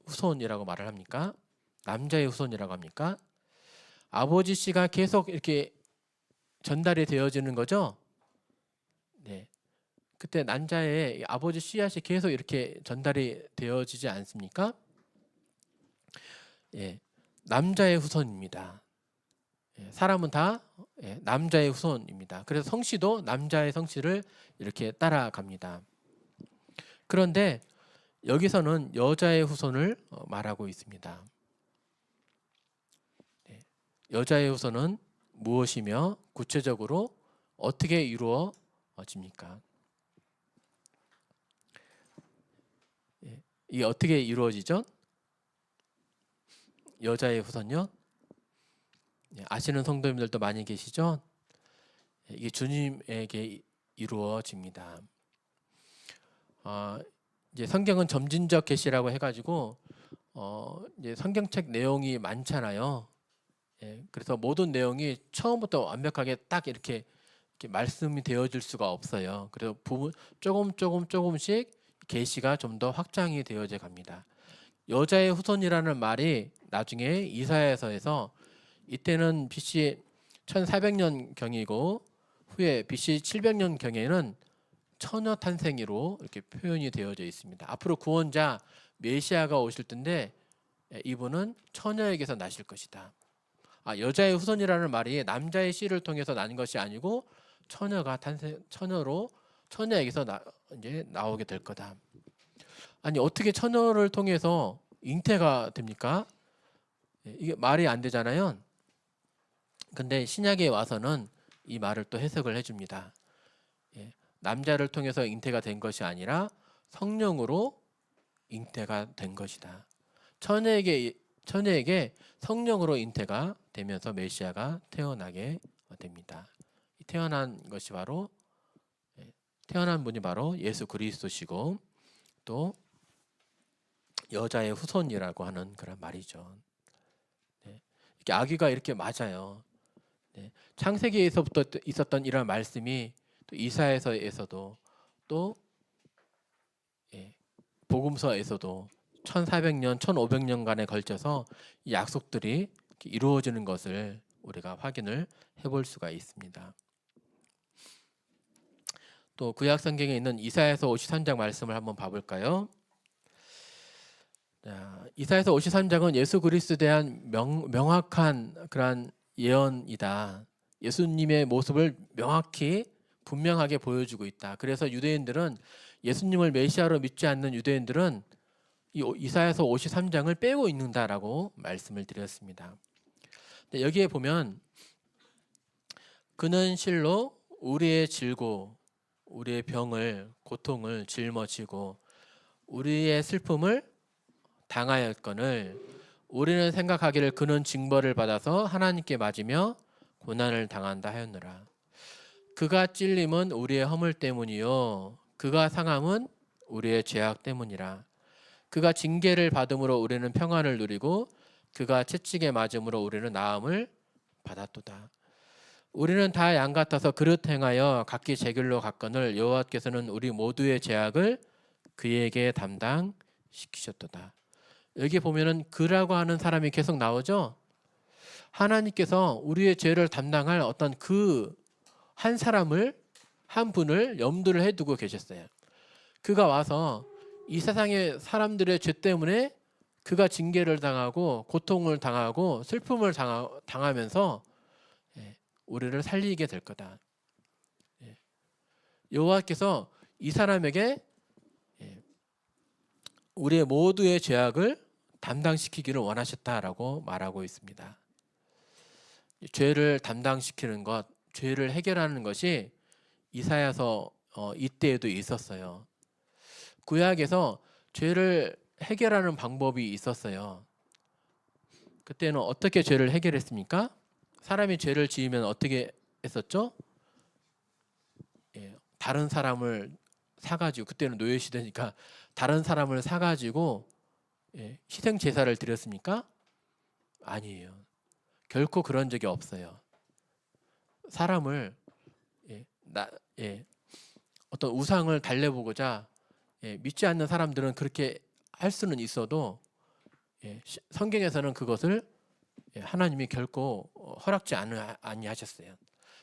후손이라고 말을 합니까? 남자의 후손이라고 합니까? 아버지 씨가 계속 이렇게 전달이 되어지는 거죠? 네. 그때 난자의 아버지 씨앗이 계속 이렇게 전달이 되어지지 않습니까? 예. 남자의 후손입니다. 예, 사람은 다 남자의 후손입니다. 그래서 성씨도 남자의 성씨를 이렇게 따라갑니다. 그런데 여기서는 여자의 후손을 말하고 있습니다. 여자의 후손은 무엇이며 구체적으로 어떻게 이루어집니까? 이게 어떻게 이루어지죠? 여자의 후손요? 아시는 성도님들도 많이 계시죠? 이게 주님에게 이루어집니다. 이제 성경은 점진적 계시라고 해가지고 이제 성경책 내용이 많잖아요. 그래서 모든 내용이 처음부터 완벽하게 딱 이렇게 말씀이 되어질 수가 없어요. 그래서 조금씩 계시가 좀 더 확장이 되어져 갑니다. 여자의 후손이라는 말이 나중에 이사야서에서 이때는 BC 1400년 경이고 후에 BC 700년 경에는 처녀 탄생이로 이렇게 표현이 되어져 있습니다. 앞으로 구원자 메시아가 오실 텐데 이분은 처녀에게서 나실 것이다. 여자의 후손이라는 말이 남자의 씨를 통해서 난 것이 아니고 처녀에게서 이제 나오게 될 거다. 아니 어떻게 처녀를 통해서 잉태가 됩니까? 이게 말이 안 되잖아요. 근데 신약에 와서는 이 말을 또 해석을 해줍니다. 남자를 통해서 잉태가 된 것이 아니라 성령으로 잉태가 된 것이다. 처녀에게 성령으로 잉태가 되면서 메시아가 태어나게 됩니다. 태어난 분이 바로 예수 그리스도시고 또 여자의 후손이라고 하는 그런 말이죠. 이렇게 아기가 이렇게 맞아요. 창세기에서부터 있었던 이런 말씀이 또 이사야서에서도 또 복음서에서도 1400년, 1500년간에 걸쳐서 이 약속들이 이루어지는 것을 우리가 확인을 해볼 수가 있습니다. 또 구약 성경에 있는 이사야서 53장 말씀을 한번 봐볼까요? 이사야서 53장은 예수 그리스도에 대한 명확한 그런 예언이다. 예수님의 모습을 명확히 분명하게 보여주고 있다. 그래서 유대인들은 예수님을 메시아로 믿지 않는 유대인들은 이 이사야서 53장을 빼고 있는다라고 말씀을 드렸습니다. 여기에 보면 그는 실로 우리의 질고 우리의 병을 고통을 짊어지고 우리의 슬픔을 당하였거늘 우리는 생각하기를 그는 징벌을 받아서 하나님께 맞으며 고난을 당한다 하였노라. 그가 찔림은 우리의 허물 때문이요 그가 상함은 우리의 죄악 때문이라. 그가 징계를 받음으로 우리는 평안을 누리고 그가 채찍에 맞음으로 우리는 나음을 받았도다. 우리는 다 양 같아서 그릇 행하여 각기 제 길로 갔거늘 여호와께서는 우리 모두의 죄악을 그에게 담당시키셨도다. 여기 보면은 그라고 하는 사람이 계속 나오죠. 하나님께서 우리의 죄를 담당할 어떤 그 한 사람을 한 분을 염두를 해두고 계셨어요. 그가 와서 이 세상의 사람들의 죄 때문에 그가 징계를 당하고 고통을 당하고 슬픔을 당하면서 우리를 살리게 될 거다. 여호와께서 이 사람에게 우리의 모두의 죄악을 담당시키기를 원하셨다라고 말하고 있습니다. 죄를 담당시키는 것, 죄를 해결하는 것이 이사야서 이때에도 있었어요. 구약에서 죄를 해결하는 방법이 있었어요. 그때는 어떻게 죄를 해결했습니까? 사람이 죄를 지으면 어떻게 했었죠? 다른 사람을 사가지고, 그때는 노예 시대니까 다른 사람을 사가지고 희생 제사를 드렸습니까? 아니에요. 결코 그런 적이 없어요. 사람을 어떤 우상을 달래보고자 믿지 않는 사람들은 그렇게 할 수는 있어도 성경에서는 그것을 하나님이 결코 허락지 아니하셨어요.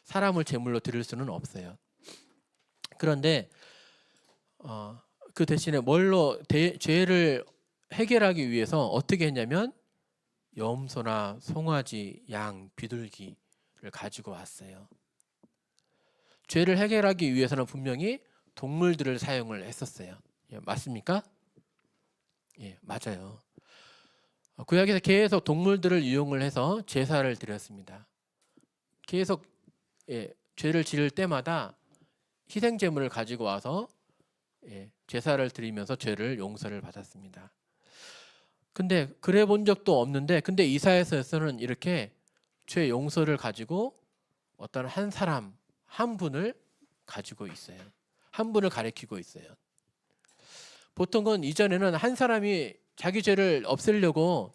사람을 제물로 드릴 수는 없어요. 그런데 그 대신에 뭘로 죄를 해결하기 위해서 어떻게 했냐면 염소나 송아지, 양, 비둘기를 가지고 왔어요. 죄를 해결하기 위해서는 분명히 동물들을 사용을 했었어요. 맞습니까? 예, 맞아요. 구약에서 계속 동물들을 이용을 해서 제사를 드렸습니다. 계속 죄를 지을 때마다 희생 제물을 가지고 와서 제사를 드리면서 죄를 용서를 받았습니다. 근데 그래 본 적도 없는데, 근데 이사야서에서는 이렇게 죄 용서를 가지고 어떤 한 사람, 한 분을 가지고 있어요. 한 분을 가리키고 있어요. 보통은 이전에는 한 사람이 자기 죄를 없애려고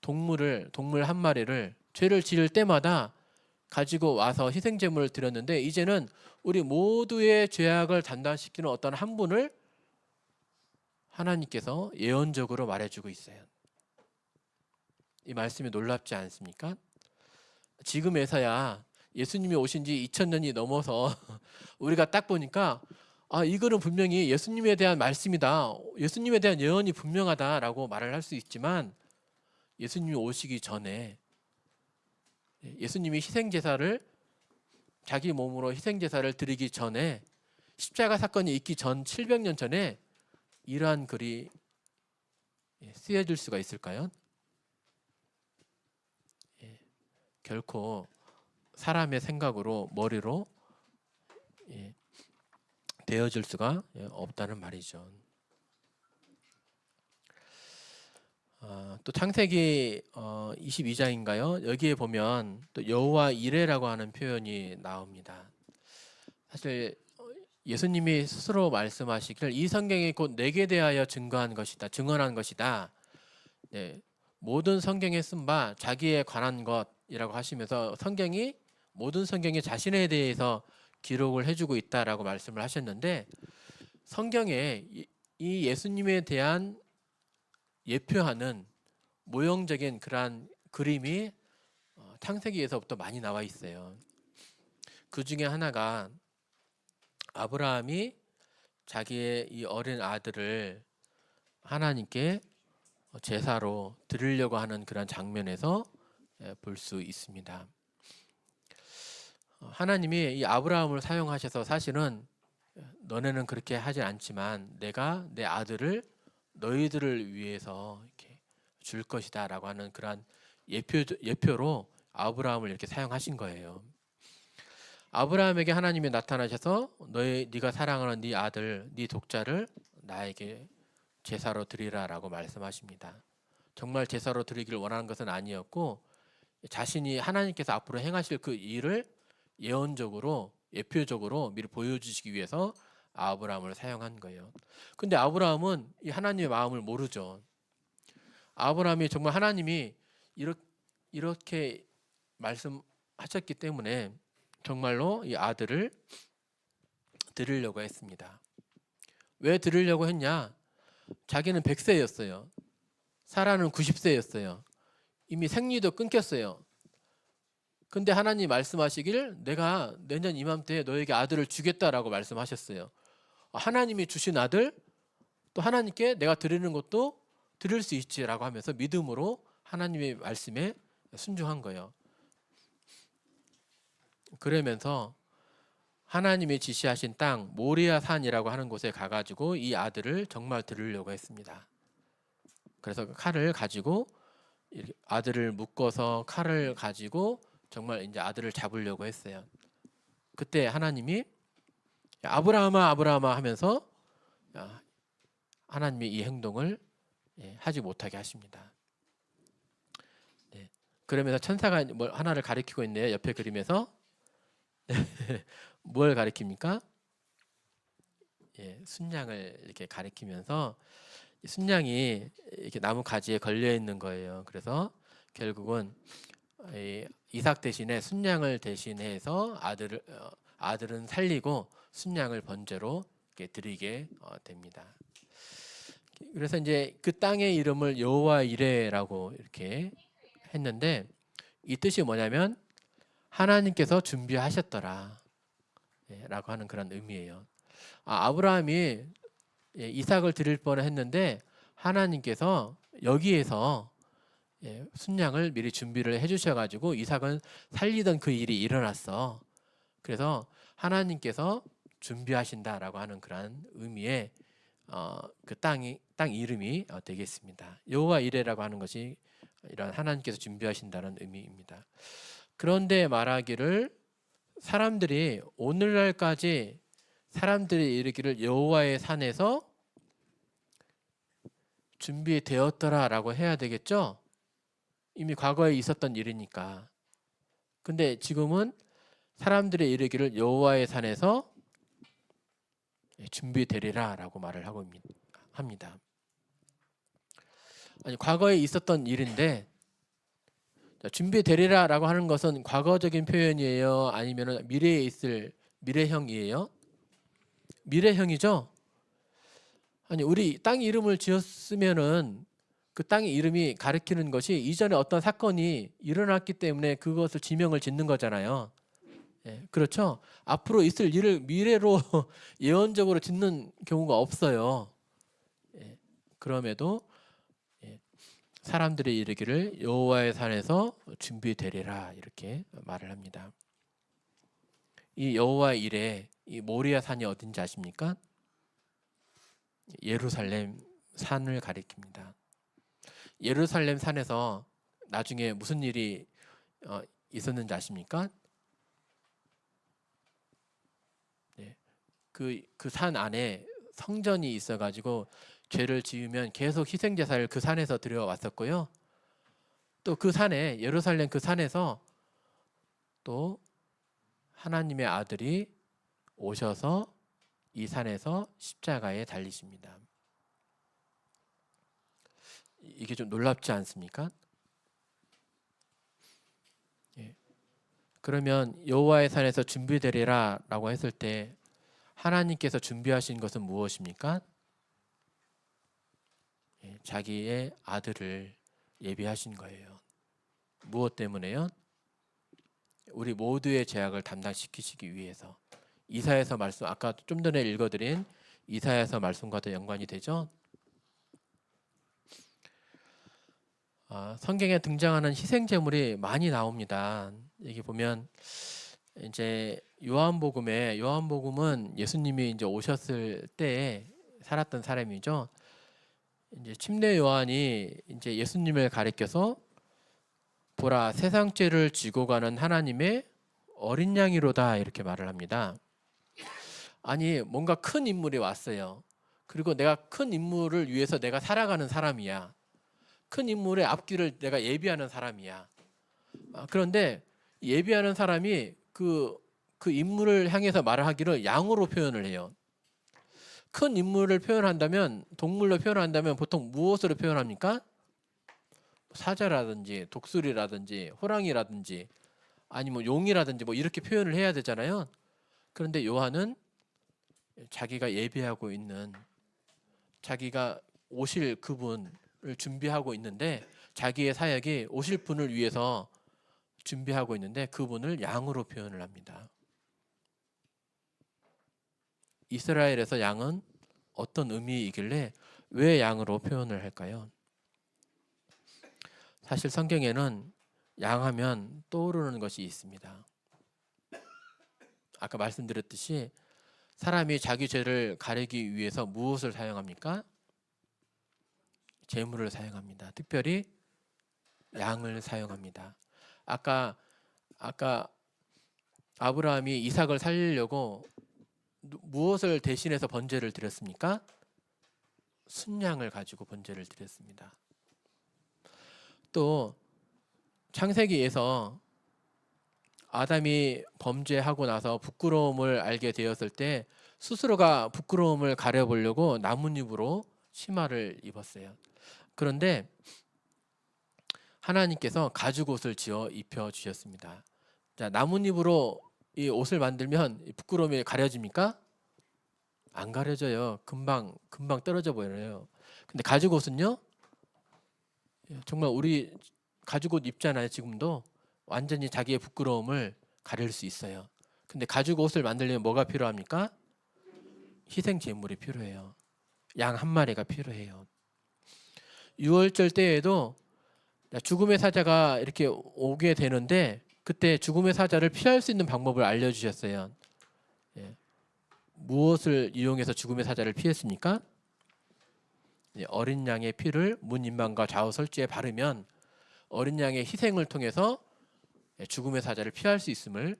동물 한 마리를 죄를 지을 때마다 가지고 와서 희생 제물을 드렸는데, 이제는 우리 모두의 죄악을 담당시키는 어떤 한 분을 하나님께서 예언적으로 말해주고 있어요. 이 말씀이 놀랍지 않습니까? 지금에서야 예수님이 오신 지 2000년이 넘어서 우리가 딱 보니까 이거는 분명히 예수님에 대한 말씀이다, 예수님에 대한 예언이 분명하다라고 말을 할 수 있지만, 예수님이 오시기 전에 예수님이 자기 몸으로 희생제사를 드리기 전에, 십자가 사건이 있기 전 700년 전에 이러한 글이 쓰여질 수가 있을까요? 결코 사람의 생각으로, 머리로 되어질 수가 없다는 말이죠. 또 창세기 22장인가요? 여기에 보면 또 여호와 이레라고 하는 표현이 나옵니다. 사실 예수님이 스스로 말씀하시길 이 성경이 곧 내게 대하여 증언한 것이다. 모든 성경에 쓴 바 자기에 관한 것이라고 하시면서 모든 성경이 자신에 대해서 기록을 해주고 있다라고 말씀을 하셨는데, 성경에 이 예수님에 대한 예표하는 모형적인 그러한 그림이 창세기에서부터 많이 나와 있어요. 그 중에 하나가 아브라함이 자기의 이 어린 아들을 하나님께 제사로 드리려고 하는 그런 장면에서 볼 수 있습니다. 하나님이 이 아브라함을 사용하셔서, 사실은 너네는 그렇게 하지 않지만 내가 내 아들을 너희들을 위해서 이렇게 줄 것이다라고 하는 그러한 예표로 아브라함을 이렇게 사용하신 거예요. 아브라함에게 하나님이 나타나셔서 네가 사랑하는 네 아들, 네 독자를 나에게 제사로 드리라라고 말씀하십니다. 정말 제사로 드리기를 원하는 것은 아니었고, 자신이 하나님께서 앞으로 행하실 그 일을 예언적으로, 예표적으로 미리 보여주시기 위해서 아브라함을 사용한 거예요. 근데 아브라함은 이 하나님의 마음을 모르죠. 아브라함이 정말 하나님이 이렇게 말씀하셨기 때문에 정말로 이 아들을 드리려고 했습니다. 왜 드리려고 했냐? 자기는 100세였어요. 사라는 90세였어요. 이미 생리도 끊겼어요. 근데 하나님 말씀하시길 내가 내년 이맘때에 너에게 아들을 주겠다라고 말씀하셨어요. 하나님이 주신 아들, 또 하나님께 내가 드리는 것도 드릴 수 있지라고 하면서 믿음으로 하나님의 말씀에 순종한 거예요. 그러면서 하나님이 지시하신 땅 모리아 산이라고 하는 곳에 가가지고 이 아들을 정말 들으려고 했습니다. 그래서 칼을 가지고 이렇게 아들을 묶어서 칼을 가지고 정말 이제 아들을 잡으려고 했어요. 그때 하나님이 아브라함아 아브라함아 하면서 하나님이 이 행동을 하지 못하게 하십니다. 네. 그러면서 천사가 뭘 하나를 가리키고 있네요. 옆에 그림에서 뭘 가리킵니까? 순양을 이렇게 가리키면서 순양이 이렇게 나무 가지에 걸려 있는 거예요. 그래서 결국은 이삭 대신에 순양을 대신해서 아들은 살리고 순양을 번제로 이렇게 드리게 됩니다. 그래서 이제 그 땅의 이름을 여호와 이레라고 이렇게 했는데 이 뜻이 뭐냐면 하나님께서 준비하셨더라 라고 하는 그런 의미예요. 아브라함이 이삭을 드릴 뻔했는데 하나님께서 여기에서 순양을 미리 준비를 해주셔가지고 이삭은 살리던 그 일이 일어났어. 그래서 하나님께서 준비하신다라고 하는 그런 의미의 그 땅 이름이 되겠습니다. 여호와 이레라고 하는 것이 이런 하나님께서 준비하신다는 의미입니다. 그런데 말하기를 사람들이 오늘날까지 사람들이 이르기를 여호와의 산에서 준비되었더라라고 해야 되겠죠? 이미 과거에 있었던 일이니까. 근데 지금은 사람들이 이르기를 여호와의 산에서 준비되리라라고 말을 하고 합니다. 아니 과거에 있었던 일인데 준비되리라라고 하는 것은 과거적인 표현이에요? 아니면 미래에 있을 미래형이에요? 미래형이죠. 아니 우리 땅 이름을 지었으면은 그 땅의 이름이 가리키는 것이 이전에 어떤 사건이 일어났기 때문에 그것을 지명을 짓는 거잖아요. 그렇죠. 앞으로 있을 일을 미래로 예언적으로 짓는 경우가 없어요. 그럼에도 사람들이 이르기를 여호와의 산에서 준비되리라 이렇게 말을 합니다. 이 여호와 이레 이 모리아 산이 어딘지 아십니까? 예루살렘 산을 가리킵니다. 예루살렘 산에서 나중에 무슨 일이 있었는지 아십니까? 그 산 안에 성전이 있어가지고 죄를 지으면 계속 희생제사를 그 산에서 드려왔었고요. 또 그 산에 예루살렘 그 산에서 또 하나님의 아들이 오셔서 이 산에서 십자가에 달리십니다. 이게 좀 놀랍지 않습니까? 그러면 여호와의 산에서 준비되리라라고 했을 때 하나님께서 준비하신 것은 무엇입니까? 자기의 아들을 예비하신 거예요. 무엇 때문에요? 우리 모두의 죄악을 담당시키시기 위해서. 이사야서 말씀 아까 좀 전에 읽어드린 이사야서 말씀과도 연관이 되죠. 성경에 등장하는 희생 제물이 많이 나옵니다. 여기 보면 이제 요한복음은 예수님이 이제 오셨을 때에 살았던 사람이죠. 이제 침례 요한이 이제 예수님을 가리켜서 보라 세상 죄를 지고 가는 하나님의 어린 양이로다 이렇게 말을 합니다. 아니 뭔가 큰 인물이 왔어요. 그리고 내가 큰 인물을 위해서 내가 살아가는 사람이야. 큰 인물의 앞길을 내가 예비하는 사람이야. 그런데 예비하는 사람이 그 인물을 향해서 말을 하기를 양으로 표현을 해요. 큰 인물을 표현한다면 동물로 표현한다면 보통 무엇으로 표현합니까? 사자라든지 독수리라든지 호랑이라든지 아니면 용이라든지 뭐 이렇게 표현을 해야 되잖아요. 그런데 요한은 자기가 예비하고 있는 자기가 오실 그분을 준비하고 있는데 자기의 사역이 오실 분을 위해서 준비하고 있는데 그분을 양으로 표현을 합니다. 이스라엘에서 양은 어떤 의미이길래 왜 양으로 표현을 할까요? 사실 성경에는 양하면 떠오르는 것이 있습니다. 아까 말씀드렸듯이 사람이 자기 죄를 가리기 위해서 무엇을 사용합니까? 제물을 사용합니다. 특별히 양을 사용합니다. 아까 아브라함이 이삭을 살리려고 무엇을 대신해서 번제를 드렸습니까? 순양을 가지고 번제를 드렸습니다. 또 창세기에서 아담이 범죄하고 나서 부끄러움을 알게 되었을 때 스스로가 부끄러움을 가려보려고 나뭇잎으로 치마를 입었어요. 그런데 하나님께서 가죽옷을 지어 입혀 주셨습니다. 자, 나뭇잎으로 이 옷을 만들면 부끄러움이 가려집니까? 안 가려져요. 금방 떨어져 버려요. 근데 가죽옷은요? 정말 우리 가죽옷 입잖아요. 지금도 완전히 자기의 부끄러움을 가릴 수 있어요. 근데 가죽옷을 만들려면 뭐가 필요합니까? 희생 제물이 필요해요. 양 한 마리가 필요해요. 유월절 때에도 죽음의 사자가 이렇게 오게 되는데 그때 죽음의 사자를 피할 수 있는 방법을 알려주셨어요. 무엇을 이용해서 죽음의 사자를 피했습니까? 어린 양의 피를 문 인방과 좌우 설주에 바르면 어린 양의 희생을 통해서 죽음의 사자를 피할 수 있음을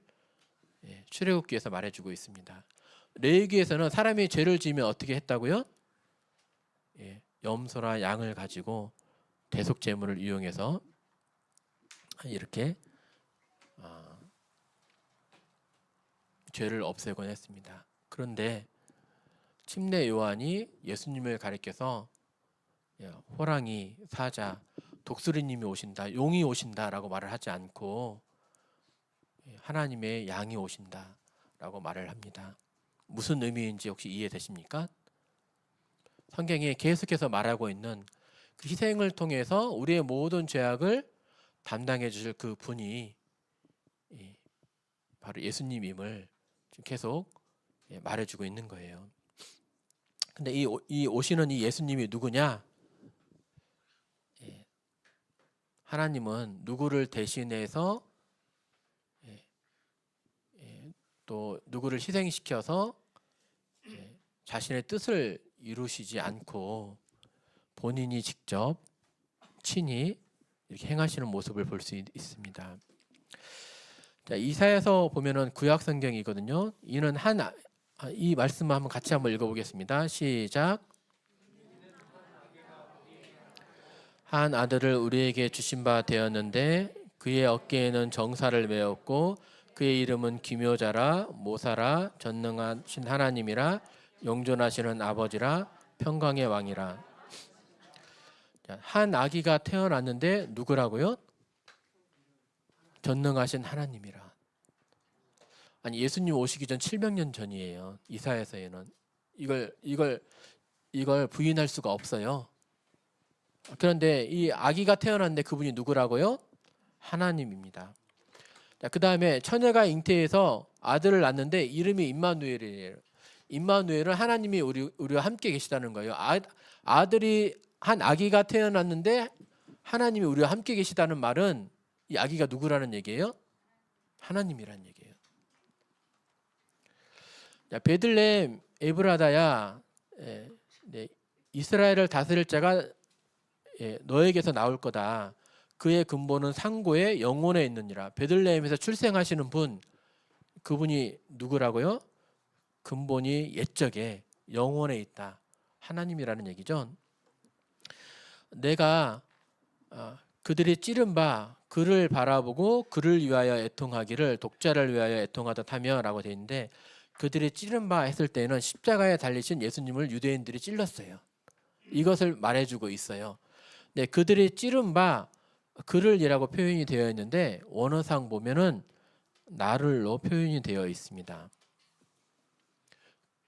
출애굽기에서 말해주고 있습니다. 레위기에서는 사람이 죄를 지으면 어떻게 했다고요? 염소나 양을 가지고 대속 제물을 이용해서 이렇게 죄를 없애곤 했습니다. 그런데 침례 요한이 예수님을 가리켜서 호랑이, 사자, 독수리님이 오신다, 용이 오신다라고 말을 하지 않고 하나님의 양이 오신다라고 말을 합니다. 무슨 의미인지 혹시 이해되십니까? 성경에 계속해서 말하고 있는 그 희생을 통해서 우리의 모든 죄악을 담당해 주실 그 분이 바로 예수님임을 계속 말해주고 있는 거예요. 근데 이 오시는 이 예수님이 누구냐? 하나님은 누구를 대신해서 또 누구를 희생시켜서 자신의 뜻을 이루시지 않고 본인이 직접 친히 이렇게 행하시는 모습을 볼 수 있습니다. 자, 이사야서 보면은 구약 성경이거든요. 이는 이 말씀을 한번 같이 한번 읽어보겠습니다. 시작. 한 아들을 우리에게 주신 바 되었는데 그의 어깨에는 정사를 메었고 그의 이름은 기묘자라 모사라 전능하신 하나님이라 영존하시는 아버지라 평강의 왕이라. 한 아기가 태어났는데 누구라고요? 전능하신 하나님이라. 아니 예수님 오시기 전 700년 전이에요. 이사야서에는 이걸 부인할 수가 없어요. 그런데 이 아기가 태어났는데 그분이 누구라고요? 하나님입니다. 그 다음에 처녀가 잉태해서 아들을 낳는데 이름이 임마누엘이에요. 임마누엘은 하나님이 우리와 함께 계시다는 거예요. 아들이 한 아기가 태어났는데 하나님이 우리와 함께 계시다는 말은 이 아기가 누구라는 얘기예요? 하나님이라는 얘기예요. 베들레헴 에브라다야, 이스라엘을 다스릴 자가 너에게서 나올 거다. 그의 근본은 상고의 영혼에 있느니라. 베들레헴에서 출생하시는 분, 그분이 누구라고요? 근본이 옛적에 영혼에 있다. 하나님이라는 얘기죠. 내가 그들이 찌른 바 그를 바라보고 그를 위하여 애통하기를 독자를 위하여 애통하듯 하며 라고 되어 있는데 그들이 찌른 바 했을 때는 십자가에 달리신 예수님을 유대인들이 찔렀어요. 이것을 말해주고 있어요. 네, 그들이 찌른 바 그를이라고 표현이 되어 있는데 원어상 보면은 나를로 표현이 되어 있습니다.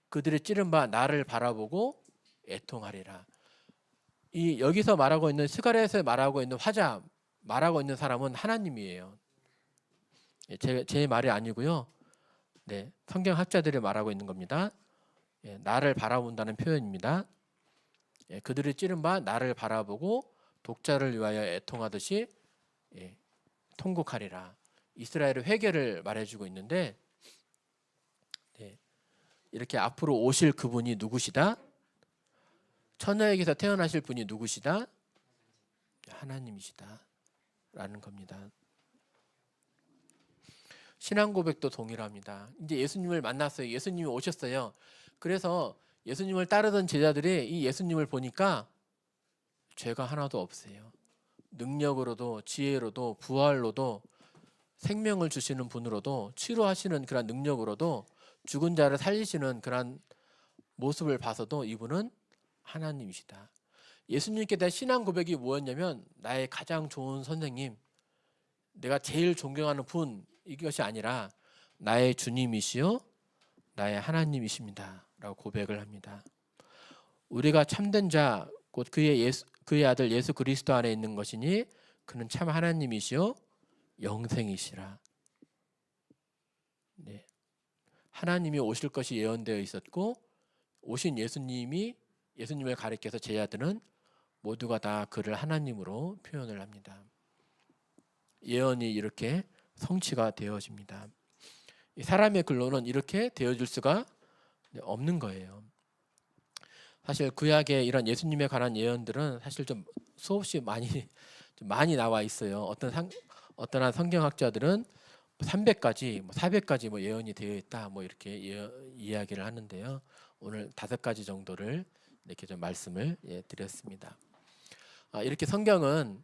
그들이 찌른 바 나를 바라보고 애통하리라. 이 여기서 말하고 있는 스가랴에서 말하고 있는 화자 말하고 있는 사람은 하나님이에요. 제 말이 아니고요. 네, 성경 학자들이 말하고 있는 겁니다. 나를 바라본다는 표현입니다. 그들이 찌른 바 나를 바라보고 독자를 위하여 애통하듯이 통곡하리라. 이스라엘의 회개를 말해주고 있는데 이렇게 앞으로 오실 그분이 누구시다? 처녀에게서 태어나실 분이 누구시다? 하나님이시다 라는 겁니다. 신앙 고백도 동일합니다. 이제 예수님을 만났어요. 예수님이 오셨어요. 그래서 예수님을 따르던 제자들이 이 예수님을 보니까 죄가 하나도 없어요. 능력으로도 지혜로도 부활로도 생명을 주시는 분으로도 치료하시는 그런 능력으로도 죽은 자를 살리시는 그런 모습을 봐서도 이분은 하나님이시다. 예수님께 대한 신앙 고백이 뭐였냐면 나의 가장 좋은 선생님, 내가 제일 존경하는 분, 이것이 아니라 나의 주님이시요 나의 하나님이십니다 라고 고백을 합니다. 우리가 참된 자 곧 그의 아들 예수 그리스도 안에 있는 것이니 그는 참 하나님이시요 영생이시라. 네. 하나님이 오실 것이 예언되어 있었고 오신 예수님을 가리켜서 제자들은 모두가 다 그를 하나님으로 표현을 합니다. 예언이 이렇게 성취가 되어집니다. 사람의 글로는 이렇게 되어질 수가 없는 거예요. 사실 구약에 이런 예수님에 관한 예언들은 사실 좀 수없이 많이 나와 있어요. 어떤 성경학자들은 300가지, 400가지 예언이 되어 있다, 이렇게 이야기를 하는데요. 오늘 5가지 정도를 이렇게 좀 말씀을 드렸습니다. 이렇게 성경은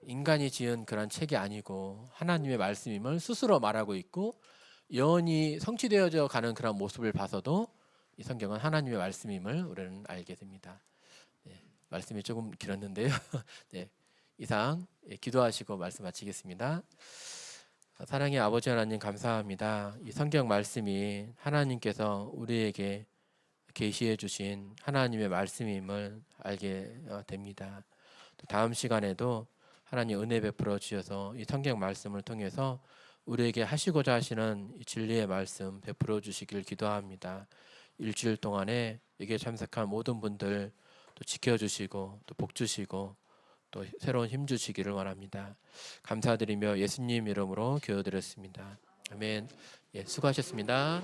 인간이 지은 그런 책이 아니고 하나님의 말씀임을 스스로 말하고 있고 예언이 성취되어져 가는 그런 모습을 봐서도 이 성경은 하나님의 말씀임을 우리는 알게 됩니다. 말씀이 조금 길었는데요. 네, 이상 기도하시고 말씀 마치겠습니다. 사랑의 아버지 하나님 감사합니다. 이 성경 말씀이 하나님께서 우리에게 계시해 주신 하나님의 말씀임을 알게 됩니다. 또 다음 시간에도 하나님 은혜 베풀어 주셔서 이 성경 말씀을 통해서 우리에게 하시고자 하시는 이 진리의 말씀 베풀어 주시길 기도합니다. 일주일 동안에 여기에 참석한 모든 분들 또 지켜주시고 또 복 주시고 또 새로운 힘 주시기를 원합니다. 감사드리며 예수님 이름으로 기도드렸습니다. 아멘. 수고하셨습니다.